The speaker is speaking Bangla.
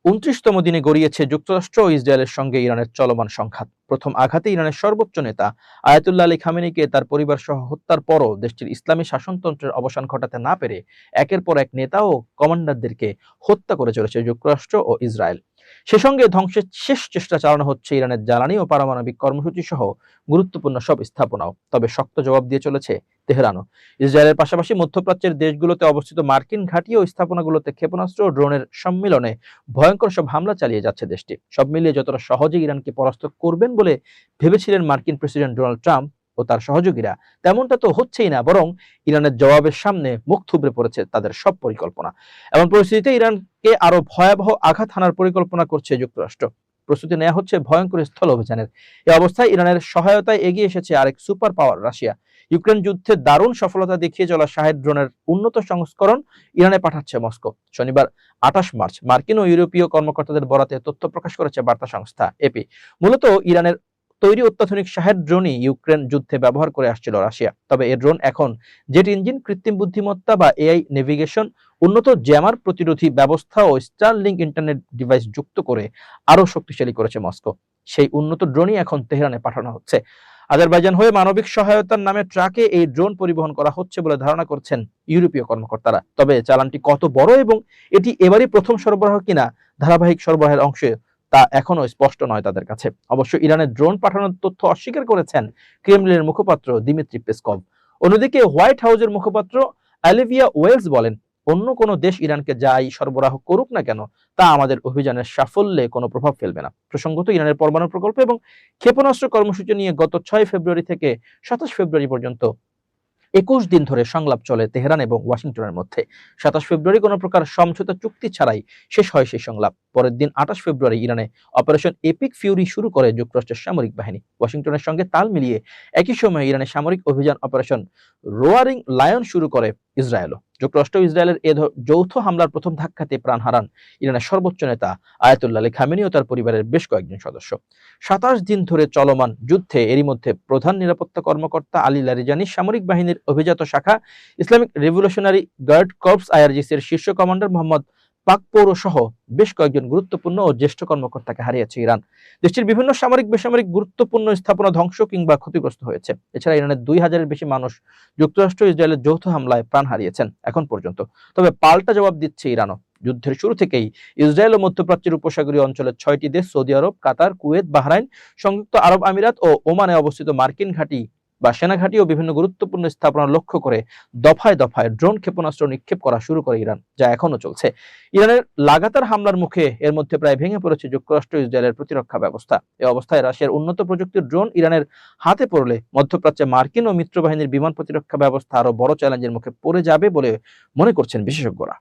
২৯তম দিনে গড়িয়েছে যুক্তরাষ্ট্র ও ইসরায়েলের সঙ্গে ইরানের চলমান সংঘাত। প্রথম আঘাতে ইরানের সর্বোচ্চ নেতা আয়াতুল্লাহ আলী খামেনিকে তার পরিবার সহ হত্যার পরও দেশটির ইসলামী শাসনতন্ত্রের অবসান ঘটাতে না পেরে একের পর এক নেতা ও কমান্ডারদেরকে হত্যা করে চলেছে যুক্তরাষ্ট্র ও ইসরায়েল। সে সঙ্গে ধ্বংসের শেষ চেষ্টা চালানো হচ্ছে ইরানের জ্বালানি ও পারমাণবিক কর্মসূচি সহ গুরুত্বপূর্ণ সব স্থাপনাও। তবে শক্ত জবাব দিয়ে চলেছে তেহরানও। ইসরায়েলের পাশাপাশি মধ্যপ্রাচ্যের দেশগুলোতে অবস্থিত মার্কিন ঘাঁটি ও স্থাপনাগুলোতে ক্ষেপণাস্ত্র ও ড্রোনের সম্মিলনে ভয়ঙ্কর সব হামলা চালিয়ে যাচ্ছে দেশটি। সব মিলিয়ে যতটা সহজে ইরানকে পরাস্ত করবেন বলে ভেবেছিলেন মার্কিন প্রেসিডেন্ট ডোনাল্ড ট্রাম্প ও তার সহযোগীরা, তেমনটা তো হচ্ছেই না, বরং ইরানের জবাবের সামনে মুখ থুবড়ে পড়েছে তাদের সব পরিকল্পনা। এমন পরিস্থিতিতে ইরানকে আরো ভয়াবহ আঘাত হানার পরিকল্পনা করছে যুক্তরাষ্ট্র। প্রস্তুতি নেওয়া হচ্ছে ভয়ঙ্কর স্থল অভিযানের। এই অবস্থায় ইরানের সহায়তায় এগিয়ে এসেছে আরেক সুপার পাওয়ার রাশিয়া। ইউক্রেন যুদ্ধে দারুণ সফলতা দেখিয়ে চলা শাহেদ ড্রোনের উন্নত সংস্করণ ইরানে পাঠাচ্ছে মস্কো। শনিবার ২৮ মার্চ মার্কিন ও ইউরোপীয় কর্মকর্তাদের বরাতে তথ্য প্রকাশ করেছে বার্তা সংস্থা এপি। মূলত ইরানের তৈরি অত্যাধুনিক শাহেদ ড্রোনই ইউক্রেন যুদ্ধে ব্যবহার করে আসছিল রাশিয়া। তবে এই ড্রোন এখন জেট ইঞ্জিন, কৃত্রিম বুদ্ধিমত্তা বা এআই নেভিগেশন, উন্নত জ্যামার প্রতিরোধী ব্যবস্থা ও স্টারলিংক ইন্টারনেট ডিভাইস যুক্ত করে আরো শক্তিশালী করেছে মস্কো। সেই উন্নত ড্রোনই এখন তেহরানে পাঠানো হচ্ছে। আজারবাইজান হয়ে মানবিক সহায়তার নামে ট্রাকে এই ড্রোন পরিবহন করা হচ্ছে বলে ধারণা করছেন ইউরোপীয় কর্মকর্তারা। তবে চালানটি কত বড় এবং এটি এবারই প্রথম সরবরাহ কিনা ধারাবাহিক সরবরাহের অংশে তা এখনো স্পষ্ট নয় তাদের কাছে। অবশ্য ইরানের ড্রোন পাঠানোর তথ্য অস্বীকার করেছেন ক্রেমলিনের মুখপাত্র দিমিত্রি পেসকভ। অন্যদিকে হোয়াইট হাউসের মুখপাত্র অলিভিয়া ওয়েলস বলেন, অন্য কোনো দেশ ইরানকে যাই সরবরাহ করুক না কেন তা আমাদের অভিযানের সাফল্যে কোনো প্রভাব ফেলবে না। প্রসঙ্গত, ইরানের পরমাণু প্রকল্প এবং ক্ষেপণাস্ত্র কর্মসূচি নিয়ে গত ৬ ফেব্রুয়ারি থেকে ২৭ ফেব্রুয়ারি পর্যন্ত ২১ দিন ধরে সংলাপ চলে তেহরান এবং ওয়াশিংটনের মধ্যে। ২৭ ফেব্রুয়ারি কোনো প্রকার সমঝোতা চুক্তি ছাড়াই শেষ হয় সেই সংলাপ। পরের দিন ২৮ ফেব্রুয়ারি ইরানে অপারেশন এপিক ফিউরি শুরু করে যুক্তরাষ্ট্রের সামরিক বাহিনী। ওয়াশিংটনের সঙ্গে তাল মিলিয়ে একই সময়ে ইরানে সামরিক অভিযান অপারেশন রোয়ারিং লায়ন শুরু করে ইসরায়েলও। যুক্তরাষ্ট্র ও ইসরায়েলের এ যৌথ হামলার প্রথম ধাক্কাতে প্রাণ হারান ইরানের সর্বোচ্চ নেতা আয়াতুল্লাহ আলী খামেনি ও তার পরিবারের বেশ কয়েকজন সদস্য। ২৭ দিন ধরে চলমান যুদ্ধে এরই মধ্যে প্রধান নিরাপত্তা কর্মকর্তা আলী লারিজানি, সামরিক বাহিনীর অভিজাত শাখা ইসলামিক রেভলিউশনারি গার্ড কর্পস আইআরজিসির শীর্ষ কমান্ডার মোহাম্মদ পাকপৌর সহ বেশ কয়েকজন গুরুত্বপূর্ণ ও জ্যেষ্ঠ কর্মকর্তাকে হারিয়েছে ইরান। দেশটির বিভিন্ন সামরিক বেসামরিক গুরুত্বপূর্ণ স্থাপনা ধ্বংস কিংবা ক্ষতিগ্রস্ত হয়েছে। এছাড়া ইরানের ২,০০০-এর বেশি মানুষ যুক্তরাষ্ট্র ইসরায়েলের যৌথ হামলায় প্রাণ হারিয়েছেন এখন পর্যন্ত। তবে পাল্টা জবাব দিচ্ছে ইরানও। যুদ্ধের শুরু থেকেই ইসরায়েল ও মধ্যপ্রাচ্যের উপসাগরীয় অঞ্চলের ৬টি দেশ সৌদি আরব, কাতার, কুয়েত, বাহরাইন, সংযুক্ত আরব আমিরাত ও ওমানে অবস্থিত মার্কিন ঘাঁটি বা সেনাঘাঁটি ও বিভিন্ন গুরুত্বপূর্ণ স্থাপনা লক্ষ্য করে দফায় দফায় ড্রোন ক্ষেপণাস্ত্র নিক্ষেপ করা শুরু করে ইরান, যা এখনো চলছে। ইরানের লাগাতার হামলার মুখে এর মধ্যে প্রায় ভেঙে পড়েছে যুক্তরাষ্ট্র ইসরায়েলের প্রতিরক্ষা ব্যবস্থা। এই অবস্থায় রাশিয়ার উন্নত প্রযুক্তির ড্রোন ইরানের হাতে পড়লে মধ্যপ্রাচ্যে মার্কিন ও মিত্রবাহিনীর বিমান প্রতিরক্ষা ব্যবস্থা আরো বড় চ্যালেঞ্জের মুখে পড়ে যাবে বলে মনে করছেন বিশেষজ্ঞরা।